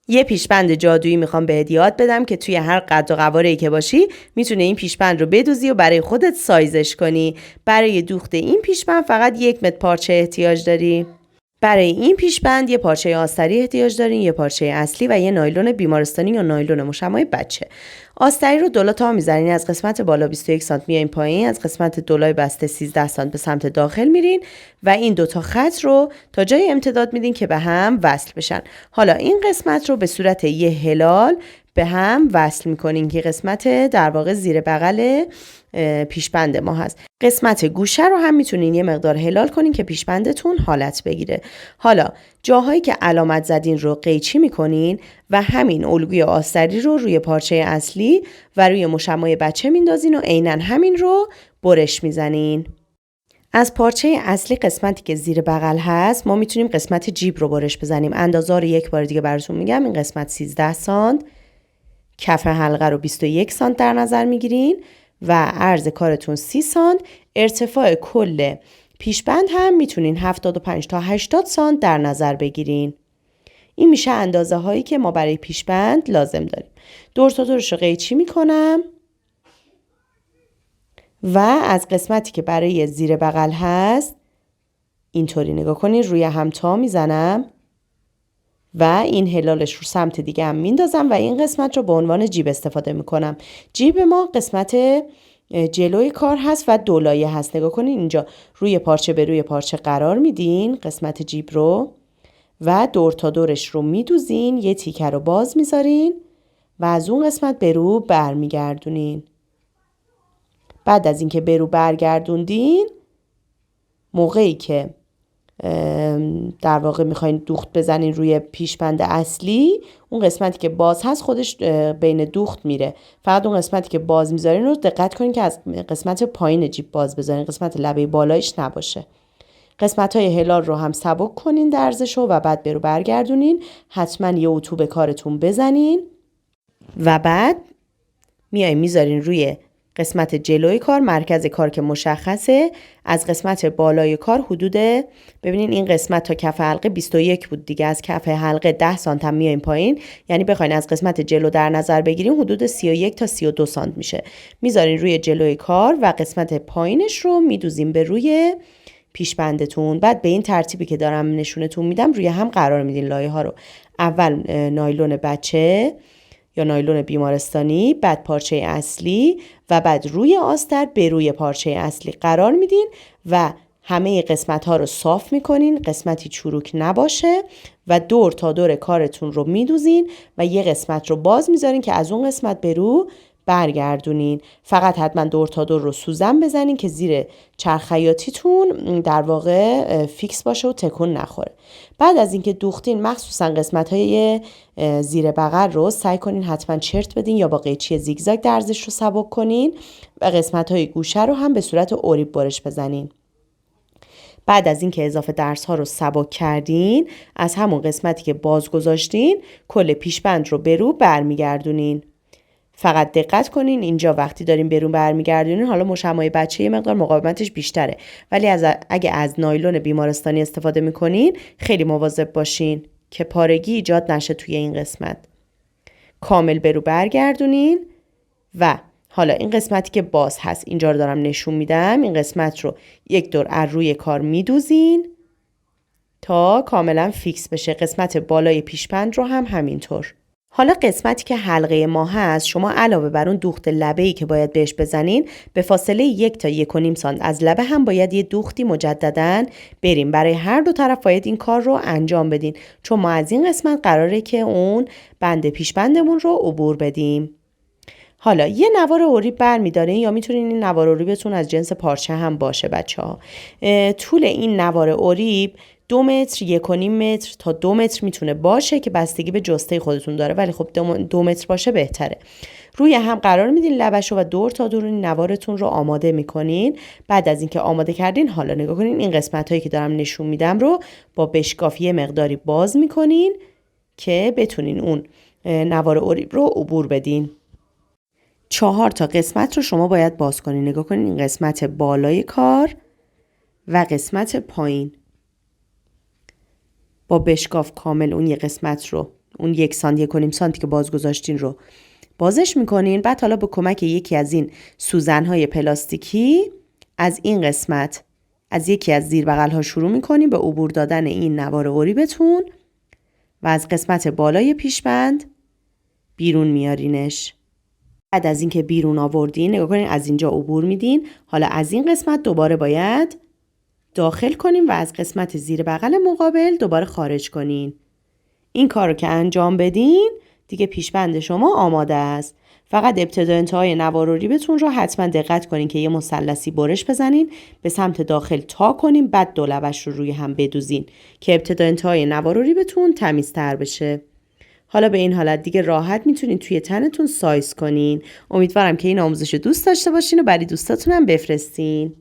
یه پیشبند جادویی میخوام بهت یاد بدم که توی هر قد و قواره‌ای که باشی میتونه این پیشبند رو بدوزی و برای خودت سایزش کنی. برای دوخت این پیشبند فقط 1 متر پارچه احتیاج داری. برای این پیشبند یه پارچه آستری احتیاج دارین، یه پارچه اصلی و یه نایلون بیمارستانی یا نایلون مشمع بچه. آستری رو دو تا میزنین، از قسمت بالا 21 سانت میاین پایین، از قسمت دولای بسته 13 سانت به سمت داخل میرین و این 2 تا خط رو تا جای امتداد میدین که به هم وصل بشن. حالا این قسمت رو به صورت یه هلال به هم وصل میکنین که قسمت در واقع زیر بغل پیشبند ما هست. قسمت گوشه رو هم میتونین یه مقدار هلال کنین که پیشبندتون حالت بگیره. حالا جاهایی که علامت زدین رو قیچی میکنین و همین الگوی آستری رو روی پارچه اصلی و روی مشمع بچه میندازین و عیناً همین رو برش میزنین. از پارچه اصلی قسمتی که زیر بغل هست ما میتونیم قسمت جیب رو برش بزنیم. اندازه رو یک بار دیگه براتون میگم. این قسمت 13 سانت، کف حلقه رو 21 سانت در نظر میگیرین و عرض کارتون 30 سانت. ارتفاع کل پیشبند هم میتونین 75 تا 80 سانت در نظر بگیرین. این میشه اندازه هایی که ما برای پیشبند لازم داریم. دور تا دورش رو قیچی میکنم و از قسمتی که برای زیر بغل هست اینطوری نگاه کنین روی هم تا میزنم و این هلالش رو سمت دیگه هم میندازم و این قسمت رو به عنوان جیب استفاده میکنم. جیب ما قسمت جلوی کار هست و دولایه هست. نگاه کنین اینجا روی پارچه به روی پارچه قرار میدین قسمت جیب رو و دور تا دورش رو میدوزین، یه تیکه رو باز میذارین و از اون قسمت به رو برمیگردونین. بعد از اینکه به رو برگردوندین، موقعی که در واقع میخواین دوخت بزنین روی پیشبند اصلی، اون قسمتی که باز هست خودش بین دوخت میره. فقط اون قسمتی که باز میذارین رو دقت کنین که از قسمت پایین جیب باز بذارین، قسمت لبه بالایش نباشه. قسمت های هلال رو هم سبک کنین درزشو و بعد برو برگردونین. حتما یه اتو به کارتون بزنین و بعد میایم میذارین روی قسمت جلوی کار، مرکز کار که مشخصه. از قسمت بالای کار حدود ببینین این قسمت تا کف حلقه 21 بود دیگه، از کف حلقه 10 سانت هم میایم پایین، یعنی بخواین از قسمت جلو در نظر بگیریم حدود 31 تا 32 سانت میشه. میذارین روی جلوی کار و قسمت پایینش رو میدوزیم به روی پیشبندتون. بعد به این ترتیبی که دارم نشونتون میدم روی هم قرار میدین لایه ها رو. اول نایلون بچه یا نایلون بیمارستانی، بعد پارچه اصلی و بعد روی آستر به روی پارچه اصلی قرار میدین و همه قسمت ها رو صاف میکنین، قسمتی چروک نباشه و دور تا دور کارتون رو میدوزین و یه قسمت رو باز میذارین که از اون قسمت به رو برگردونین. فقط حتما دور تا دور رو سوزن بزنین که زیر چرخ خیاطیتون در واقع فیکس باشه و تکون نخوره. بعد از اینکه دوختین مخصوصا قسمت‌های زیر بغل رو سعی کنین حتما چرت بدین یا با قیچی زیگزاگ درزش رو سبک کنین و قسمت‌های گوشه رو هم به صورت اوریب برش بزنین. بعد از اینکه اضافه درس ها رو سبک کردین، از همون قسمتی که باز گذاشتین کل پیشبند رو به رو برمیگردونین. فقط دقت کنین اینجا وقتی داریم برون برمیگردونین، حالا مشمع بچه یه مقدار مقاومتش بیشتره، ولی اگه از نایلون بیمارستانی استفاده میکنین خیلی مواظب باشین که پارگی ایجاد نشه توی این قسمت. کامل برو برگردونین و حالا این قسمتی که باز هست اینجا رو دارم نشون میدم. این قسمت رو یک دور از روی کار میدوزین تا کاملا فیکس بشه. قسمت بالای پیشبند رو هم همینطور. حالا قسمتی که حلقه ما هست، شما علاوه بر اون دوخت لبه‌ای که باید بهش بزنین، به فاصله 1 تا 1.5 سانت از لبه هم باید یه دوختی مجدداً بریم. برای هر دو طرف باید این کار رو انجام بدین، چون ما از این قسمت قراره که اون بند پیشبندمون رو عبور بدیم. حالا یه نوار اوریب برمی‌دارین یا میتونین این نوار اوریبتون از جنس پارچه هم باشه بچه‌ها. طول این نوار اوریب 2 متر، 1.5 متر تا 2 متر میتونه باشه که بستگی به جسته خودتون داره، ولی خب 2 متر باشه بهتره. روی هم قرار میدین لبشو و دور تا دور نوارتون رو آماده میکنین. بعد از اینکه آماده کردین، حالا نگاه کنین این قسمت هایی که دارم نشون میدم رو با بشکاف یه مقداری باز میکنین که بتونین اون نوار اوریب رو عبور بدین. 4 تا قسمت رو شما باید باز کنین. نگاه کنین این قسمت بالای کار و قسمت پایین. با بشکاف کامل اون یه قسمت رو اون 1 سانتی که باز گذاشتین رو بازش میکنین. بعد حالا با کمک یکی از این سوزنهای پلاستیکی از این قسمت از یکی از زیر بغل ها شروع میکنین به عبور دادن این نوار قریبتون و از قسمت بالای پیشبند بیرون میارینش. بعد از اینکه بیرون آوردین نگاه کنین از اینجا عبور میدین. حالا از این قسمت دوباره باید داخل کنین و از قسمت زیر بغل مقابل دوباره خارج کنین. این کار رو که انجام بدین دیگه پیشبند شما آماده است. فقط ابتدا انتهای نوار و ریبتون رو حتما دقت کنین که یه مثلثی برش بزنین، به سمت داخل تا کنین، بعد دو لبش رو روی هم بدوزین که ابتدا انتهای نوار و ریبتون تمیزتر بشه. حالا به این حالت دیگه راحت میتونین توی تنتون سایز کنین. امیدوارم که این آموزش رو دوست داشته باشین و برای دوستاتون هم بفرستین.